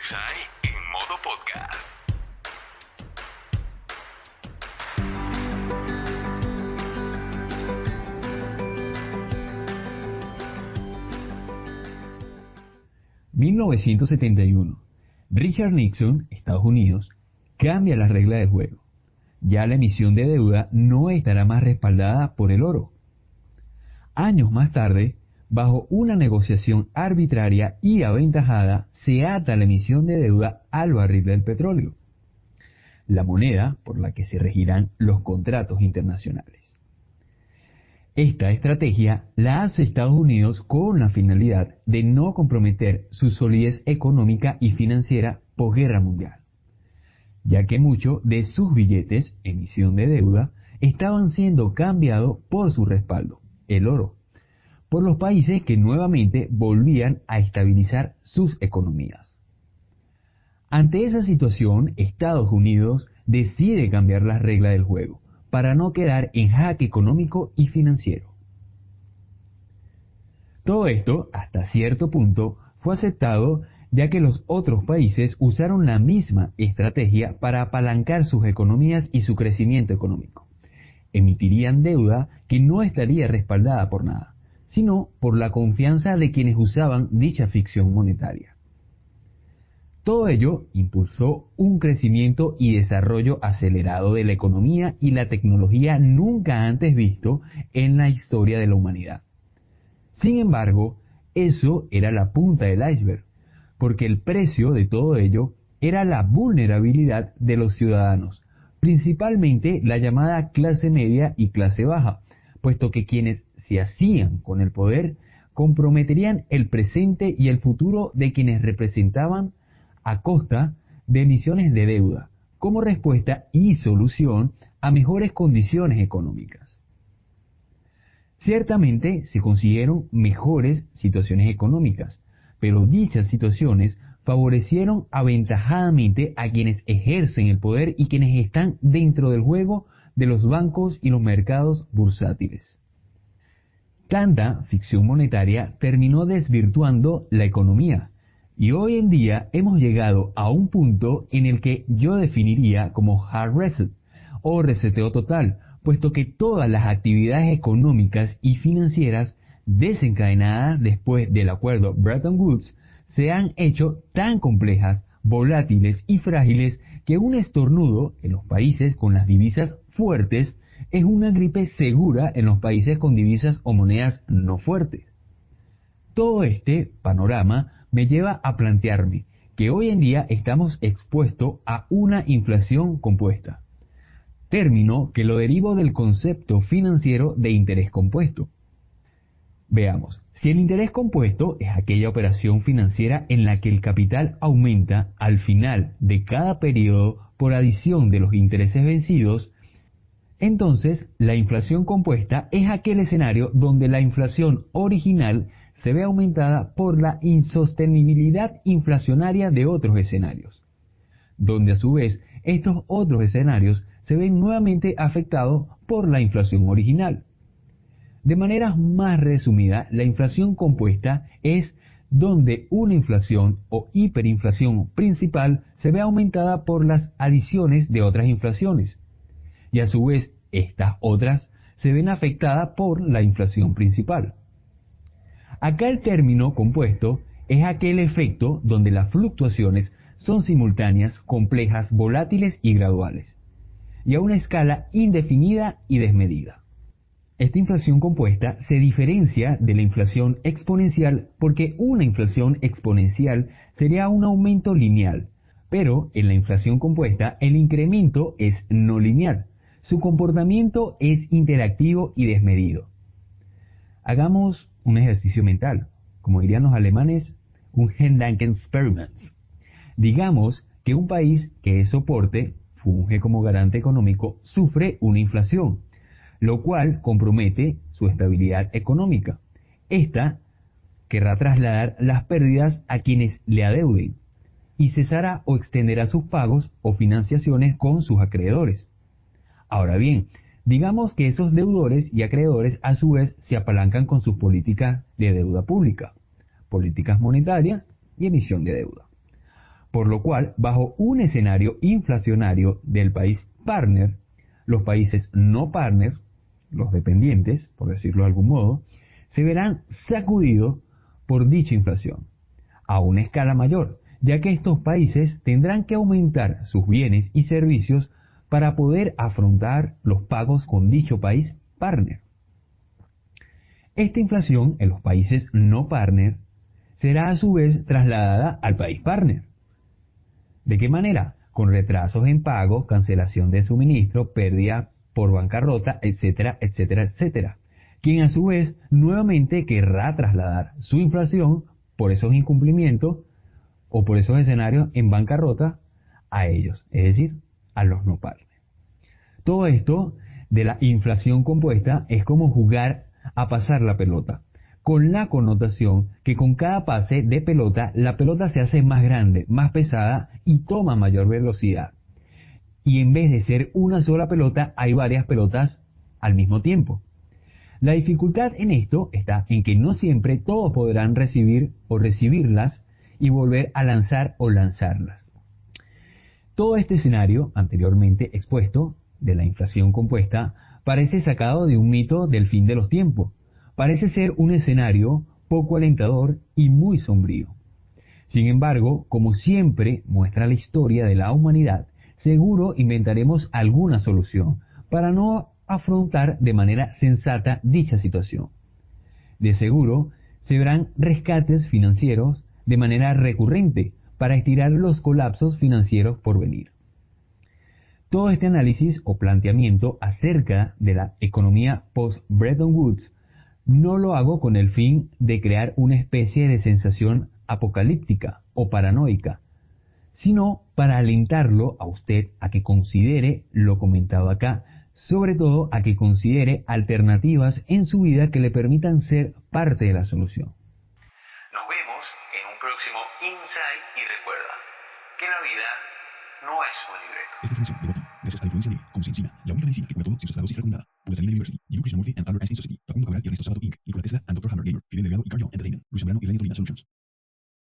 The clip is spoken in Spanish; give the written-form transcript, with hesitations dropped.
CSI en modo podcast. ...1971... Richard Nixon, Estados Unidos, cambia las reglas del juego. Ya la emisión de deuda no estará más respaldada por el oro. Años más tarde, bajo una negociación arbitraria y aventajada, se ata la emisión de deuda al barril del petróleo, la moneda por la que se regirán los contratos internacionales. Esta estrategia la hace Estados Unidos con la finalidad de no comprometer su solidez económica y financiera posguerra mundial, ya que muchos de sus billetes, emisión de deuda, estaban siendo cambiados por su respaldo, el oro, por los países que nuevamente volvían a estabilizar sus economías. Ante esa situación, Estados Unidos decide cambiar las reglas del juego para no quedar en jaque económico y financiero. Todo esto, hasta cierto punto, fue aceptado ya que los otros países usaron la misma estrategia para apalancar sus economías y su crecimiento económico. Emitirían deuda que no estaría respaldada por nada, sino por la confianza de quienes usaban dicha ficción monetaria. Todo ello impulsó un crecimiento y desarrollo acelerado de la economía y la tecnología nunca antes visto en la historia de la humanidad. Sin embargo, eso era la punta del iceberg, porque el precio de todo ello era la vulnerabilidad de los ciudadanos, principalmente la llamada clase media y clase baja, puesto que quienes se hacían con el poder comprometerían el presente y el futuro de quienes representaban a costa de emisiones de deuda, como respuesta y solución a mejores condiciones económicas. Ciertamente se consiguieron mejores situaciones económicas, pero dichas situaciones favorecieron aventajadamente a quienes ejercen el poder y quienes están dentro del juego de los bancos y los mercados bursátiles. Tanta ficción monetaria terminó desvirtuando la economía, y hoy en día hemos llegado a un punto en el que yo definiría como hard reset o reseteo total, puesto que todas las actividades económicas y financieras desencadenadas después del acuerdo Bretton Woods se han hecho tan complejas, volátiles y frágiles que un estornudo en los países con las divisas fuertes es una gripe segura en los países con divisas o monedas no fuertes. Todo este panorama me lleva a plantearme que hoy en día estamos expuestos a una inflación compuesta, término que lo derivo del concepto financiero de interés compuesto. Veamos, si el interés compuesto es aquella operación financiera en la que el capital aumenta al final de cada periodo por adición de los intereses vencidos, entonces la inflación compuesta es aquel escenario donde la inflación original se ve aumentada por la insostenibilidad inflacionaria de otros escenarios, donde a su vez estos otros escenarios se ven nuevamente afectados por la inflación original. De manera más resumida, la inflación compuesta es donde una inflación o hiperinflación principal se ve aumentada por las adiciones de otras inflaciones, y a su vez estas otras se ven afectadas por la inflación principal. Acá el término compuesto es aquel efecto donde las fluctuaciones son simultáneas, complejas, volátiles y graduales, y a una escala indefinida y desmedida. Esta inflación compuesta se diferencia de la inflación exponencial porque una inflación exponencial sería un aumento lineal, pero en la inflación compuesta el incremento es no lineal, su comportamiento es interactivo y desmedido. Hagamos un ejercicio mental, como dirían los alemanes, un Gedankenexperiment. Digamos que un país que es soporte, funge como garante económico, sufre una inflación, lo cual compromete su estabilidad económica. Esta querrá trasladar las pérdidas a quienes le adeuden y cesará o extenderá sus pagos o financiaciones con sus acreedores. Ahora bien, digamos que esos deudores y acreedores a su vez se apalancan con sus políticas de deuda pública, políticas monetarias y emisión de deuda. por lo cual, bajo un escenario inflacionario del país partner, los países no partner, los dependientes, por decirlo de algún modo, se verán sacudidos por dicha inflación, a una escala mayor, ya que estos países tendrán que aumentar sus bienes y servicios para poder afrontar los pagos con dicho país partner. Esta inflación en los países no partner será a su vez trasladada al país partner. ¿De qué manera? Con retrasos en pago, cancelación de suministro, pérdida por bancarrota, etcétera, etcétera, etcétera. Quien a su vez nuevamente querrá trasladar su inflación por esos incumplimientos o por esos escenarios en bancarrota a ellos, es decir, a los no partner. Todo esto de la inflación compuesta es como jugar a pasar la pelota, con la connotación que con cada pase de pelota, la pelota se hace más grande, más pesada y toma mayor velocidad. Y en vez de ser una sola pelota, hay varias pelotas al mismo tiempo. La dificultad en esto está en que no siempre todos podrán recibir o recibirlas y volver a lanzar o lanzarlas. Todo este escenario anteriormente expuesto de la inflación compuesta parece sacado de un mito del fin de los tiempos. Parece ser un escenario poco alentador y muy sombrío. Sin embargo, como siempre muestra la historia de la humanidad, seguro inventaremos alguna solución para no afrontar de manera sensata dicha situación. De seguro, se verán rescates financieros de manera recurrente para estirar los colapsos financieros por venir. Todo este análisis o planteamiento acerca de la economía post-Bretton Woods no lo hago con el fin de crear una especie de sensación apocalíptica o paranoica, sino para alentarlo a usted a que considere lo comentado acá, sobre todo a que considere alternativas en su vida que le permitan ser parte de la solución. Nos vemos en un próximo Insight y recuerda que la vida no es un libreto. Esta información llegó a ti gracias a la influencia de Conciencia, la única medicina que cura todo sin traslados y recomendada por la University, University, and Other Einstein Society, Facundo Cabral y Ernesto Sabato Inc.